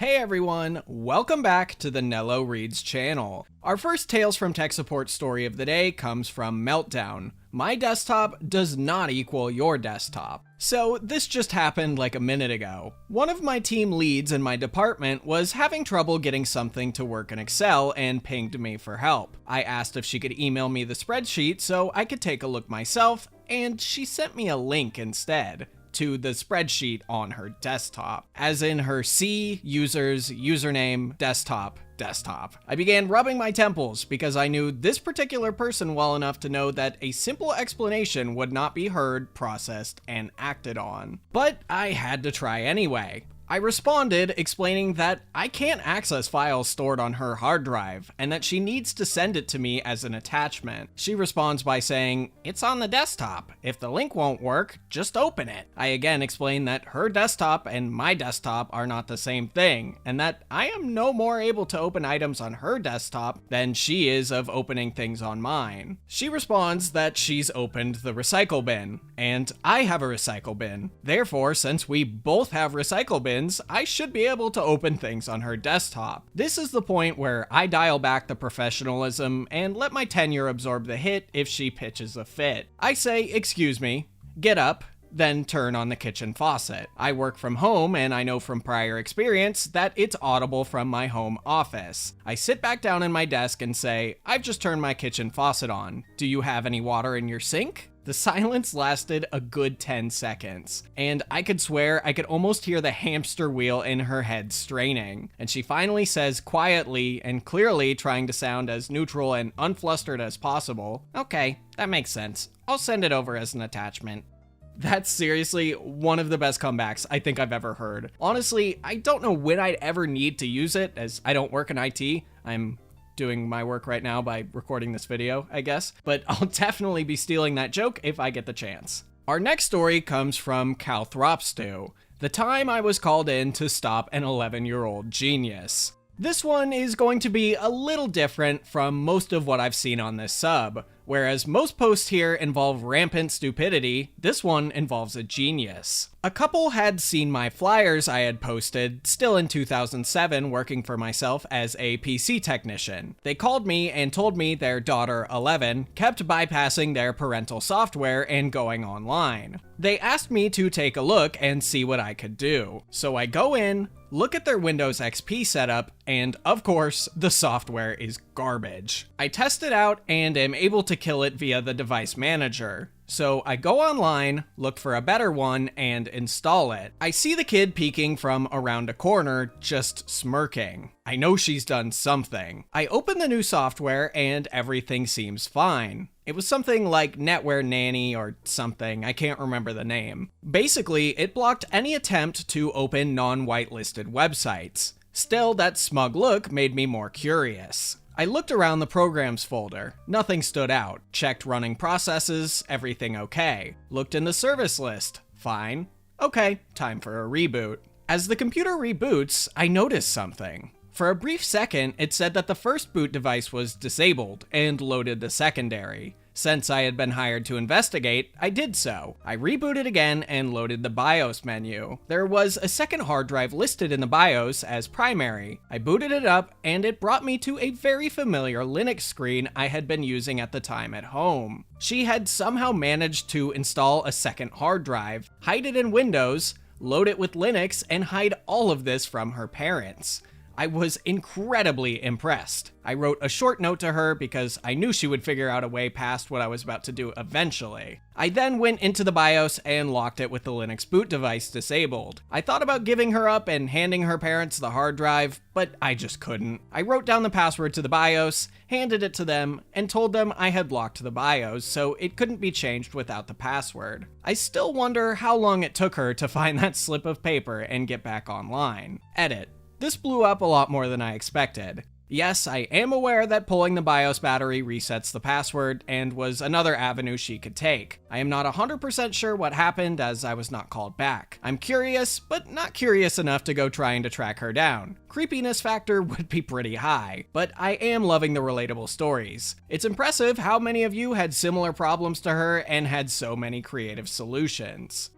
Hey everyone, welcome back to the Nello Reads channel. Our first Tales from Tech Support story of the day comes from Meltdown. My desktop does not equal your desktop. So this just happened like a minute ago. One of my team leads in my department was having trouble getting something to work in Excel and pinged me for help. I asked if she could email me the spreadsheet so I could take a look myself, and she sent me a link instead to the spreadsheet on her desktop, as in her C, users, username, desktop. I began rubbing my temples because I knew this particular person well enough to know that a simple explanation would not be heard, processed, and acted on. But I had to try anyway. I responded explaining that I can't access files stored on her hard drive and that she needs to send it to me as an attachment. She responds by saying, "It's on the desktop. If the link won't work, just open it." I again explained that her desktop and my desktop are not the same thing, and that I am no more able to open items on her desktop than she is of opening things on mine. She responds that she's opened the recycle bin, and I have a recycle bin. Therefore, since we both have recycle bins, I should be able to open things on her desktop. This is the point where I dial back the professionalism and let my tenure absorb the hit if she pitches a fit. I say, "Excuse me, get up," then turn on the kitchen faucet. I work from home and I know from prior experience that it's audible from my home office. I sit back down in my desk and say, "I've just turned my kitchen faucet on. Do you have any water in your sink?" The silence lasted a good 10 seconds, and I could swear I could almost hear the hamster wheel in her head straining. And she finally says quietly and clearly, trying to sound as neutral and unflustered as possible, "Okay, that makes sense. I'll send it over as an attachment." That's seriously one of the best comebacks I think I've ever heard. Honestly, I don't know when I'd ever need to use it, as I don't work in IT. I'm doing my work right now by recording this video, I guess, but I'll definitely be stealing that joke if I get the chance. Our next story comes from Calthropstu, the time I was called in to stop an 11-year-old genius. This one is going to be a little different from most of what I've seen on this sub. Whereas most posts here involve rampant stupidity, this one involves a genius. A couple had seen my flyers I had posted, still in 2007, working for myself as a PC technician. They called me and told me their daughter, 11, kept bypassing their parental software and going online. They asked me to take a look and see what I could do. So I go in, look at their Windows XP setup, and of course, the software is garbage. I test it out and am able to kill it via the device manager. So I go online, look for a better one, and install it. I see the kid peeking from around a corner, just smirking. I know she's done something. I open the new software and everything seems fine. It was something like Netware Nanny or something, I can't remember the name. Basically, it blocked any attempt to open non-whitelisted websites. Still, that smug look made me more curious. I looked around the programs folder. Nothing stood out. Checked running processes, everything okay. Looked in the service list. Fine. Okay, time for a reboot. As the computer reboots, I noticed something. For a brief second, it said that the first boot device was disabled and loaded the secondary. Since I had been hired to investigate, I did so. I rebooted again and loaded the BIOS menu. There was a second hard drive listed in the BIOS as primary. I booted it up and it brought me to a very familiar Linux screen I had been using at the time at home. She had somehow managed to install a second hard drive, hide it in Windows, load it with Linux, and hide all of this from her parents. I was incredibly impressed. I wrote a short note to her because I knew she would figure out a way past what I was about to do eventually. I then went into the BIOS and locked it with the Linux boot device disabled. I thought about giving her up and handing her parents the hard drive, but I just couldn't. I wrote down the password to the BIOS, handed it to them, and told them I had locked the BIOS so it couldn't be changed without the password. I still wonder how long it took her to find that slip of paper and get back online. Edit. This blew up a lot more than I expected. Yes, I am aware that pulling the BIOS battery resets the password and was another avenue she could take. I am not 100% sure what happened as I was not called back. I'm curious, but not curious enough to go trying to track her down. Creepiness factor would be pretty high, but I am loving the relatable stories. It's impressive how many of you had similar problems to her and had so many creative solutions.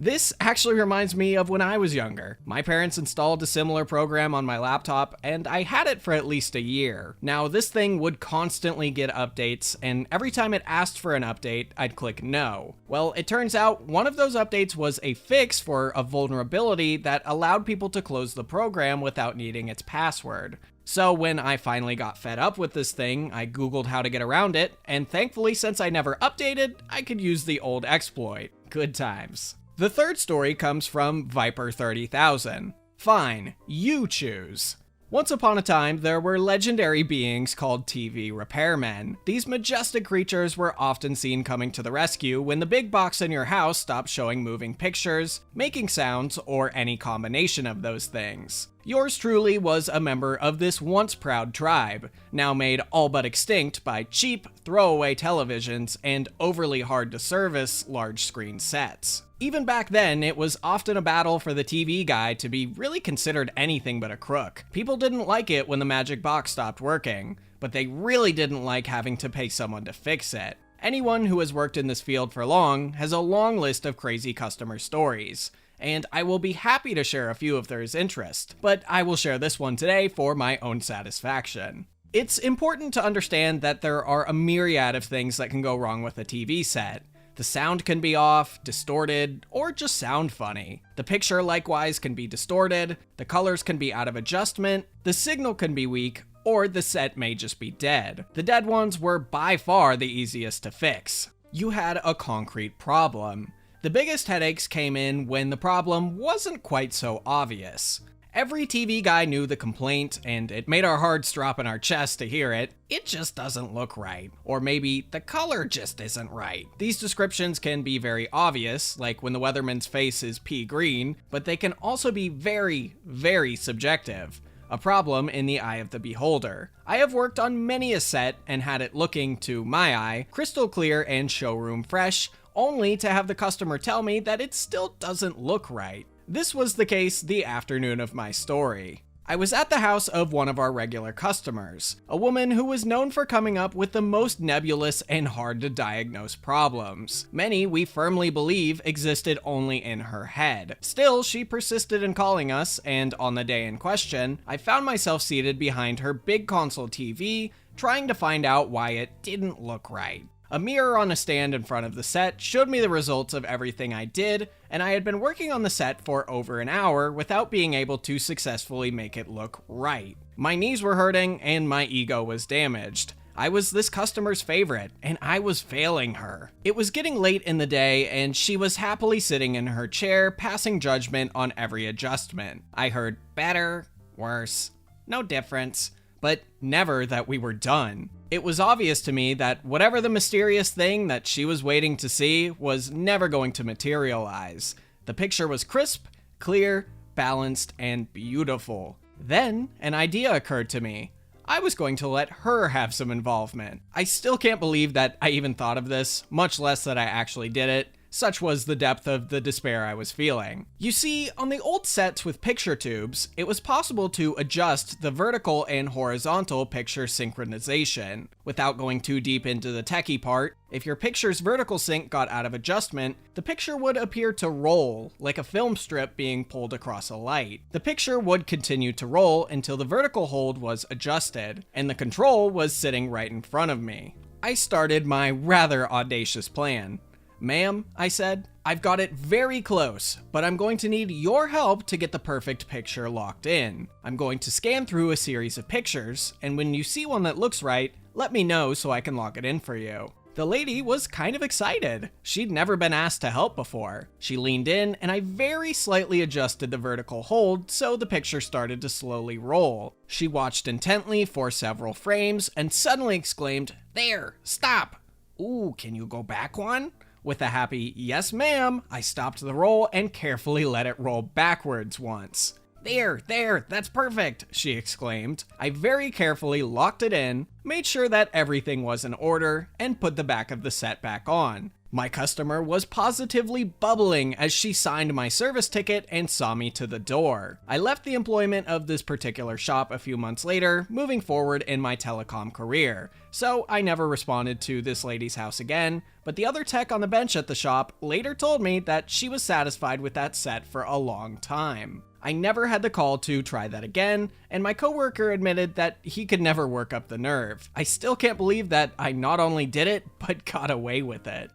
This actually reminds me of when I was younger. My parents installed a similar program on my laptop, and I had it for at least a year. Now, this thing would constantly get updates, and every time it asked for an update, I'd click no. Well, it turns out one of those updates was a fix for a vulnerability that allowed people to close the program without needing its password. So when I finally got fed up with this thing, I googled how to get around it, and thankfully, since I never updated, I could use the old exploit. Good times. The third story comes from Viper 30,000. Fine, you choose. Once upon a time, there were legendary beings called TV repairmen. These majestic creatures were often seen coming to the rescue when the big box in your house stopped showing moving pictures, making sounds, or any combination of those things. Yours truly was a member of this once proud tribe, now made all but extinct by cheap, throwaway televisions and overly hard to service large screen sets. Even back then, it was often a battle for the TV guy to be really considered anything but a crook. People didn't like it when the magic box stopped working, but they really didn't like having to pay someone to fix it. Anyone who has worked in this field for long has a long list of crazy customer stories, and I will be happy to share a few if there is interest, but I will share this one today for my own satisfaction. It's important to understand that there are a myriad of things that can go wrong with a TV set. The sound can be off, distorted, or just sound funny. The picture likewise can be distorted, the colors can be out of adjustment, the signal can be weak, or the set may just be dead. The dead ones were by far the easiest to fix. You had a concrete problem. The biggest headaches came in when the problem wasn't quite so obvious. Every TV guy knew the complaint, and it made our hearts drop in our chest to hear it. It just doesn't look right. Or maybe the color just isn't right. These descriptions can be very obvious, like when the weatherman's face is pea green, but they can also be very, very subjective. A problem in the eye of the beholder. I have worked on many a set and had it looking, to my eye, crystal clear and showroom fresh, only to have the customer tell me that it still doesn't look right. This was the case the afternoon of my story. I was at the house of one of our regular customers, a woman who was known for coming up with the most nebulous and hard to diagnose problems. Many we firmly believe existed only in her head. Still, she persisted in calling us, and on the day in question, I found myself seated behind her big console TV, trying to find out why it didn't look right. A mirror on a stand in front of the set showed me the results of everything I did, and I had been working on the set for over an hour without being able to successfully make it look right. My knees were hurting and my ego was damaged. I was this customer's favorite, and I was failing her. It was getting late in the day, and she was happily sitting in her chair, passing judgment on every adjustment. I heard better, worse, no difference, but never that we were done. It was obvious to me that whatever the mysterious thing that she was waiting to see was never going to materialize. The picture was crisp, clear, balanced, and beautiful. Then, an idea occurred to me. I was going to let her have some involvement. I still can't believe that I even thought of this, much less that I actually did it. Such was the depth of the despair I was feeling. You see, on the old sets with picture tubes, it was possible to adjust the vertical and horizontal picture synchronization. Without going too deep into the techie part, if your picture's vertical sync got out of adjustment, the picture would appear to roll, like a film strip being pulled across a light. The picture would continue to roll until the vertical hold was adjusted, and the control was sitting right in front of me. I started my rather audacious plan. "Ma'am," I said, "I've got it very close, but I'm going to need your help to get the perfect picture locked in. I'm going to scan through a series of pictures, and when you see one that looks right, let me know so I can lock it in for you." The lady was kind of excited. She'd never been asked to help before. She leaned in, and I very slightly adjusted the vertical hold so the picture started to slowly roll. She watched intently for several frames and suddenly exclaimed, "There, stop." "Ooh, can you go back one?" With a happy, "Yes, ma'am," I stopped the roll and carefully let it roll backwards once. There, that's perfect," she exclaimed. I very carefully locked it in, made sure that everything was in order, and put the back of the set back on. My customer was positively bubbling as she signed my service ticket and saw me to the door. I left the employment of this particular shop a few months later, moving forward in my telecom career, so I never responded to this lady's house again, but the other tech on the bench at the shop later told me that she was satisfied with that set for a long time. I never had the call to try that again, and my coworker admitted that he could never work up the nerve. I still can't believe that I not only did it, but got away with it.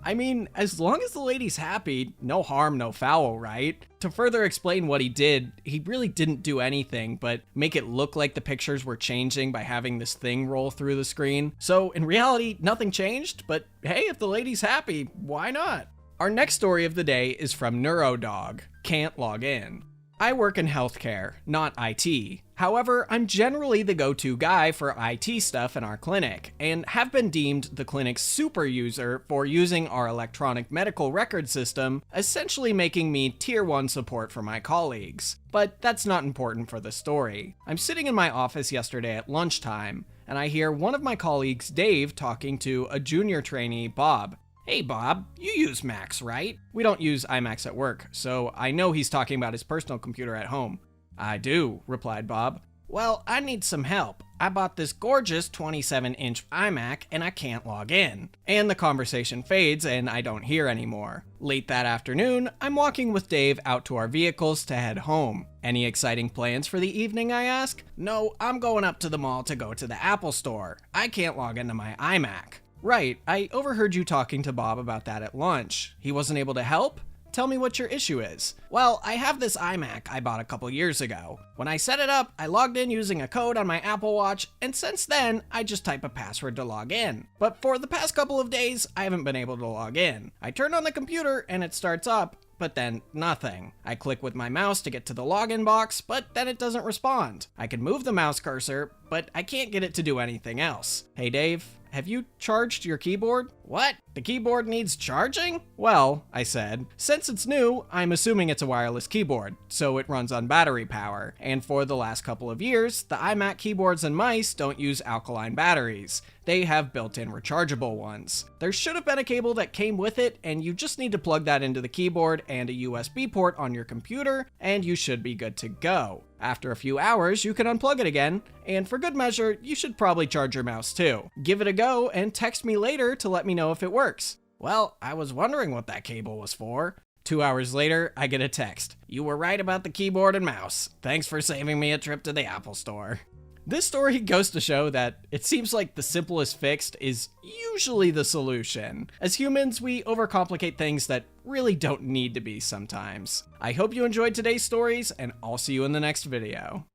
I mean, as long as the lady's happy, no harm, no foul, right? To further explain what he did, he really didn't do anything but make it look like the pictures were changing by having this thing roll through the screen. So in reality, nothing changed, but hey, if the lady's happy, why not? Our next story of the day is from NeuroDog. Can't log in. I work in healthcare, not IT. However, I'm generally the go-to guy for IT stuff in our clinic, and have been deemed the clinic's super user for using our electronic medical record system, essentially making me tier 1 support for my colleagues. But that's not important for the story. I'm sitting in my office yesterday at lunchtime, and I hear one of my colleagues, Dave, talking to a junior trainee, Bob. Hey Bob, you use Macs, right? We don't use iMacs at work, so I know he's talking about his personal computer at home. I do, replied Bob. Well, I need some help. I bought this gorgeous 27-inch iMac and I can't log in. And the conversation fades and I don't hear anymore. Late that afternoon, I'm walking with Dave out to our vehicles to head home. Any exciting plans for the evening, I ask? No, I'm going up to the mall to go to the Apple store. I can't log into my iMac. Right, I overheard you talking to Bob about that at lunch. He wasn't able to help? Tell me what your issue is. Well, I have this iMac I bought a couple years ago. When I set it up, I logged in using a code on my Apple Watch, and since then, I just type a password to log in. But for the past couple of days, I haven't been able to log in. I turn on the computer and it starts up, but then nothing. I click with my mouse to get to the login box, but then it doesn't respond. I can move the mouse cursor, but I can't get it to do anything else. Hey Dave, have you charged your keyboard? What? The keyboard needs charging? Well, I said, since it's new, I'm assuming it's a wireless keyboard, so it runs on battery power. And for the last couple of years, the iMac keyboards and mice don't use alkaline batteries. They have built-in rechargeable ones. There should have been a cable that came with it, and you just need to plug that into the keyboard and a USB port on your computer, and you should be good to go. After a few hours, you can unplug it again, and for good measure, you should probably charge your mouse too. Give it a go and text me later to let me know if it works. Well, I was wondering what that cable was for. 2 hours later, I get a text. You were right about the keyboard and mouse. Thanks for saving me a trip to the Apple store. This story goes to show that it seems like the simplest fix is usually the solution. As humans, we overcomplicate things that really don't need to be sometimes. I hope you enjoyed today's stories, and I'll see you in the next video.